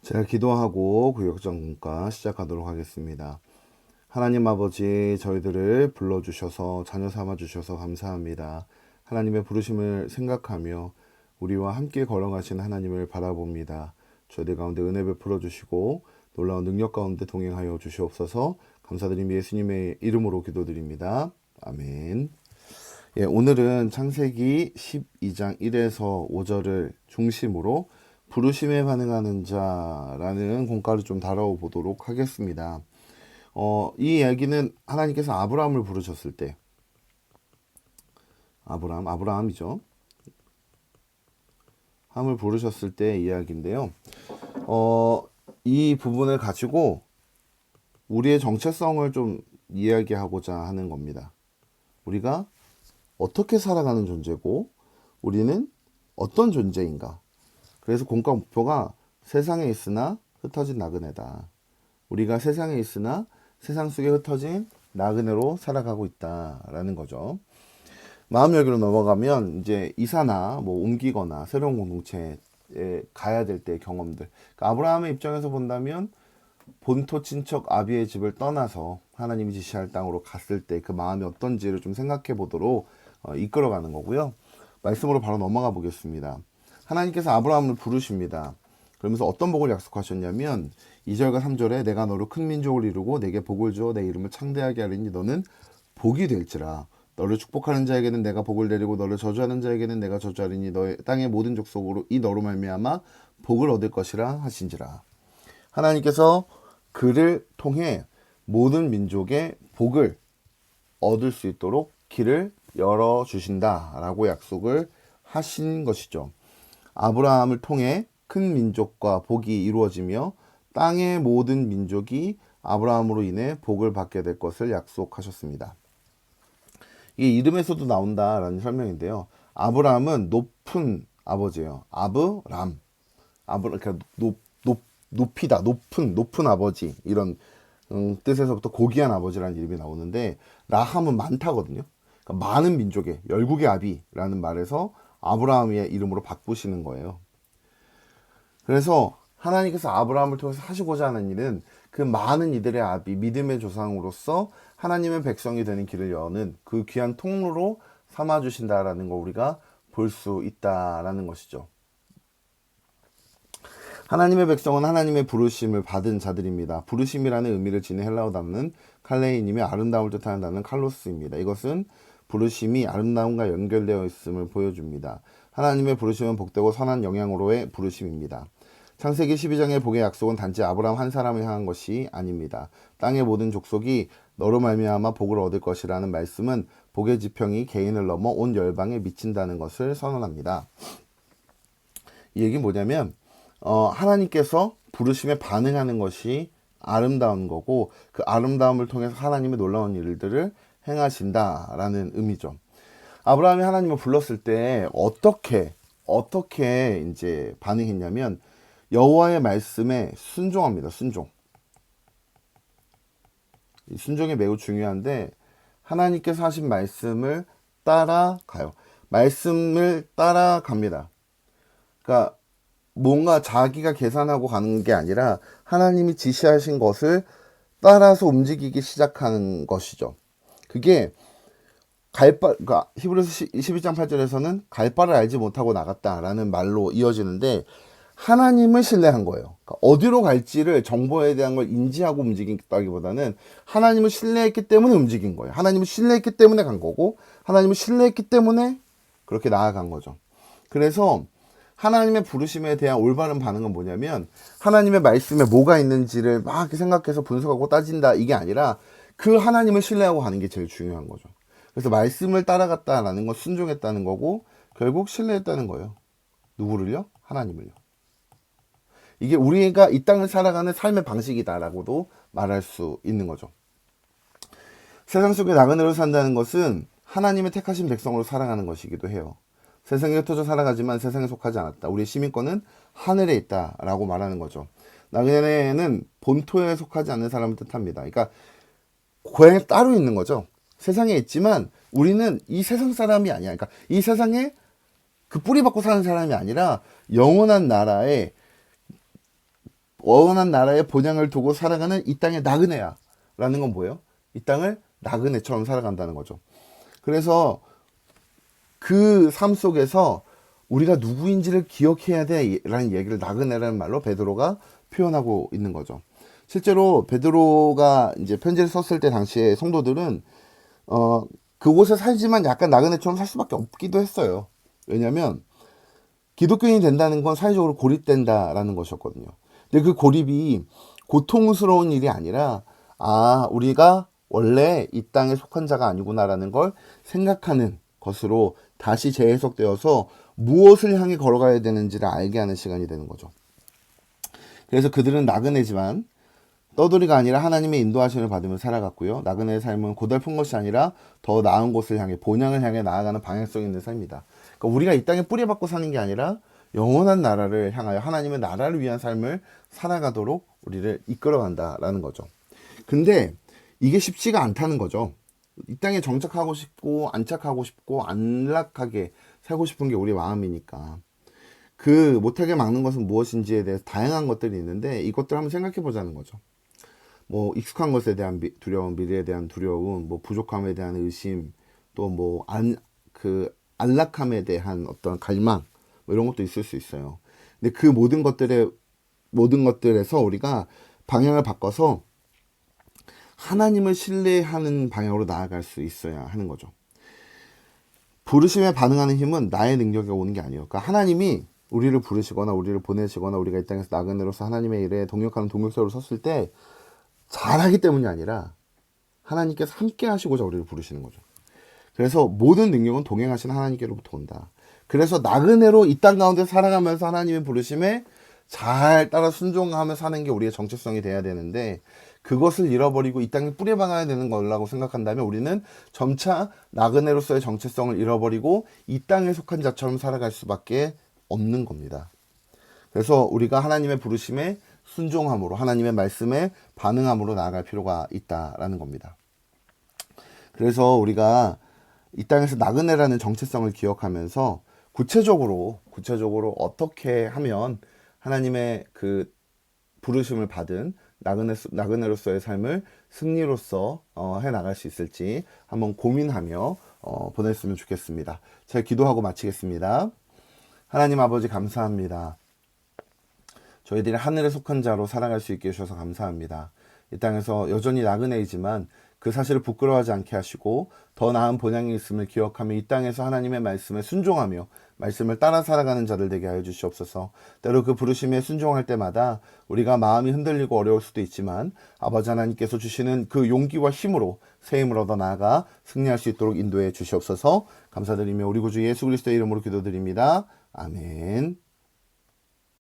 제가 기도하고 구역정과 시작하도록 하겠습니다. 하나님 아버지, 저희들을 불러주셔서 자녀 삼아주셔서 감사합니다. 하나님의 부르심을 생각하며 우리와 함께 걸어가신 하나님을 바라봅니다. 저희들 가운데 은혜 베풀어 주시고 놀라운 능력 가운데 동행하여 주시옵소서. 감사드리며 예수님의 이름으로 기도드립니다. 아멘. 예, 오늘은 창세기 12장 1에서 5절을 중심으로 부르심에 반응하는 자라는 공과를 좀 다뤄보도록 하겠습니다. 이 이야기는 하나님께서 아브라함을 부르셨을 때, 아브라함이죠. 함을 부르셨을 때 이야기인데요. 이 부분을 가지고 우리의 정체성을 좀 이야기하고자 하는 겁니다. 우리가 어떻게 살아가는 존재고, 우리는 어떤 존재인가. 그래서 공과 목표가 세상에 있으나 흩어진 나그네다. 우리가 세상에 있으나 세상 속에 흩어진 나그네로 살아가고 있다라는 거죠. 마음 열기로 넘어가면 이제 이사나 뭐 옮기거나 새로운 공동체에 가야 될 때의 경험들. 그러니까 아브라함의 입장에서 본다면 본토 친척 아비의 집을 떠나서 하나님이 지시할 땅으로 갔을 때 그 마음이 어떤지를 좀 생각해 보도록 이끌어가는 거고요. 말씀으로 바로 넘어가 보겠습니다. 하나님께서 아브라함을 부르십니다. 그러면서 어떤 복을 약속하셨냐면 2절과 3절에 내가 너로 큰 민족을 이루고 내게 복을 주어 내 이름을 창대하게 하리니 너는 복이 될지라. 너를 축복하는 자에게는 내가 복을 내리고 너를 저주하는 자에게는 내가 저주하리니 너의 땅의 모든 족속으로 이 너로 말미암아 복을 얻을 것이라 하신지라. 하나님께서 그를 통해 모든 민족의 복을 얻을 수 있도록 길을 열어주신다라고 약속을 하신 것이죠. 아브라함을 통해 큰 민족과 복이 이루어지며 땅의 모든 민족이 아브라함으로 인해 복을 받게 될 것을 약속하셨습니다. 이게 이름에서도 나온다라는 설명인데요. 아브라함은 높은 아버지예요. 아브람. 그러니까 높이다, 높은 아버지 이런 뜻에서부터 고귀한 아버지라는 이름이 나오는데 라함은 많다거든요. 그러니까 많은 민족의 열국의 아비라는 말에서 아브라함의 이름으로 바꾸시는 거예요. 그래서 하나님께서 아브라함을 통해서 하시고자 하는 일은 그 많은 이들의 아비, 믿음의 조상으로서 하나님의 백성이 되는 길을 여는 그 귀한 통로로 삼아주신다라는 거 우리가 볼 수 있다라는 것이죠. 하나님의 백성은 하나님의 부르심을 받은 자들입니다. 부르심이라는 의미를 지닌 헬라어 단어는 칼레이님이 아름다움을 뜻하는 단어는 칼로스입니다. 이것은 부르심이 아름다움과 연결되어 있음을 보여줍니다. 하나님의 부르심은 복되고 선한 영향으로의 부르심입니다. 창세기 12장의 복의 약속은 단지 아브라함 한 사람을 향한 것이 아닙니다. 땅의 모든 족속이 너로 말미암아 복을 얻을 것이라는 말씀은 복의 지평이 개인을 넘어 온 열방에 미친다는 것을 선언합니다. 이 얘기는 뭐냐면 하나님께서 부르심에 반응하는 것이 아름다운 거고 그 아름다움을 통해서 하나님의 놀라운 일들을 행하신다라는 의미죠. 아브라함이 하나님을 불렀을 때 어떻게 이제 반응했냐면 여호와의 말씀에 순종합니다. 순종이 매우 중요한데 하나님께서 하신 말씀을 따라가요. 말씀을 따라갑니다. 그러니까 뭔가 자기가 계산하고 가는 게 아니라 하나님이 지시하신 것을 따라서 움직이기 시작하는 것이죠. 그게 그러니까 히브리서 12장 8절에서는 갈 바를 알지 못하고 나갔다라는 말로 이어지는데 하나님을 신뢰한 거예요. 그러니까 어디로 갈지를 정보에 대한 걸 인지하고 움직였다기보다는 하나님을 신뢰했기 때문에 움직인 거예요. 하나님을 신뢰했기 때문에 간 거고 하나님을 신뢰했기 때문에 그렇게 나아간 거죠. 그래서 하나님의 부르심에 대한 올바른 반응은 뭐냐면 하나님의 말씀에 뭐가 있는지를 막 생각해서 분석하고 따진다 이게 아니라 그 하나님을 신뢰하고 가는 게 제일 중요한 거죠. 그래서 말씀을 따라갔다라는 건 순종했다는 거고 결국 신뢰했다는 거예요. 누구를요? 하나님을요. 이게 우리가 이 땅을 살아가는 삶의 방식이다라고도 말할 수 있는 거죠. 세상 속에 나그네로 산다는 것은 하나님의 택하신 백성으로 살아가는 것이기도 해요. 세상에 흩어져 살아가지만 세상에 속하지 않았다. 우리의 시민권은 하늘에 있다라고 말하는 거죠. 나그네는 본토에 속하지 않는 사람을 뜻합니다. 그러니까 고향에 따로 있는 거죠. 세상에 있지만 우리는 이 세상 사람이 아니야. 그러니까 이 세상에 그 뿌리 받고 사는 사람이 아니라 영원한 나라에 원한 나라의 본향을 두고 살아가는 이 땅의 나그네야 라는 건 뭐예요? 이 땅을 나그네처럼 살아간다는 거죠. 그래서 그 삶 속에서 우리가 누구인지를 기억해야 돼 라는 얘기를 나그네라는 말로 베드로가 표현하고 있는 거죠. 실제로 베드로가 이제 편지를 썼을 때 당시에 성도들은 그곳에 살지만 약간 나그네처럼 살 수밖에 없기도 했어요. 왜냐면 기독교인이 된다는 건 사회적으로 고립된다라는 것이었거든요. 근데 그 고립이 고통스러운 일이 아니라 우리가 원래 이 땅에 속한 자가 아니구나라는 걸 생각하는 것으로 다시 재해석되어서 무엇을 향해 걸어가야 되는지를 알게 하는 시간이 되는 거죠. 그래서 그들은 나그네지만 떠돌이가 아니라 하나님의 인도하심을 받으며 살아갔고요. 나그네의 삶은 고달픈 것이 아니라 더 나은 곳을 향해, 본향을 향해 나아가는 방향성 있는 삶이다. 그러니까 우리가 이 땅에 뿌리박고 사는 게 아니라 영원한 나라를 향하여 하나님의 나라를 위한 삶을 살아가도록 우리를 이끌어간다라는 거죠. 근데 이게 쉽지가 않다는 거죠. 이 땅에 정착하고 싶고 안착하고 싶고 안락하게 살고 싶은 게 우리 마음이니까. 그 못하게 막는 것은 무엇인지에 대해서 다양한 것들이 있는데 이것들 한번 생각해 보자는 거죠. 뭐 익숙한 것에 대한 두려움, 미래에 대한 두려움, 뭐 부족함에 대한 의심, 또 뭐 안락함에 대한 어떤 갈망, 뭐 이런 것도 있을 수 있어요. 근데 그 모든 것들에서 우리가 방향을 바꿔서 하나님을 신뢰하는 방향으로 나아갈 수 있어야 하는 거죠. 부르심에 반응하는 힘은 나의 능력이 오는 게 아니에요. 그러니까 하나님이 우리를 부르시거나 우리를 보내시거나 우리가 이 땅에서 나그네로서 하나님의 일에 동역하는 동역자로 섰을 때 잘하기 때문이 아니라 하나님께서 함께 하시고자 우리를 부르시는 거죠. 그래서 모든 능력은 동행하시는 하나님께로부터 온다. 그래서 나그네로 이 땅 가운데 살아가면서 하나님의 부르심에 잘 따라 순종하며 사는 게 우리의 정체성이 돼야 되는데 그것을 잃어버리고 이 땅에 뿌려박아야 되는 거라고 생각한다면 우리는 점차 나그네로서의 정체성을 잃어버리고 이 땅에 속한 자처럼 살아갈 수밖에 없는 겁니다. 그래서 우리가 하나님의 부르심에 순종함으로 하나님의 말씀에 반응함으로 나아갈 필요가 있다라는 겁니다. 그래서 우리가 이 땅에서 나그네라는 정체성을 기억하면서 구체적으로 어떻게 하면 하나님의 그 부르심을 받은 나그네로서의 삶을 승리로서 해 나갈 수 있을지 한번 고민하며 보냈으면 좋겠습니다. 제가 기도하고 마치겠습니다. 하나님 아버지 감사합니다. 저희들이 하늘에 속한 자로 살아갈 수 있게 해주셔서 감사합니다. 이 땅에서 여전히 나그네이지만 그 사실을 부끄러워하지 않게 하시고 더 나은 본향이 있음을 기억하며 이 땅에서 하나님의 말씀에 순종하며 말씀을 따라 살아가는 자들 되게 하여 주시옵소서. 때로 그 부르심에 순종할 때마다 우리가 마음이 흔들리고 어려울 수도 있지만 아버지 하나님께서 주시는 그 용기와 힘으로 새 힘을 얻어 나아가 승리할 수 있도록 인도해 주시옵소서. 감사드리며 우리 구주 예수 그리스도의 이름으로 기도드립니다. 아멘.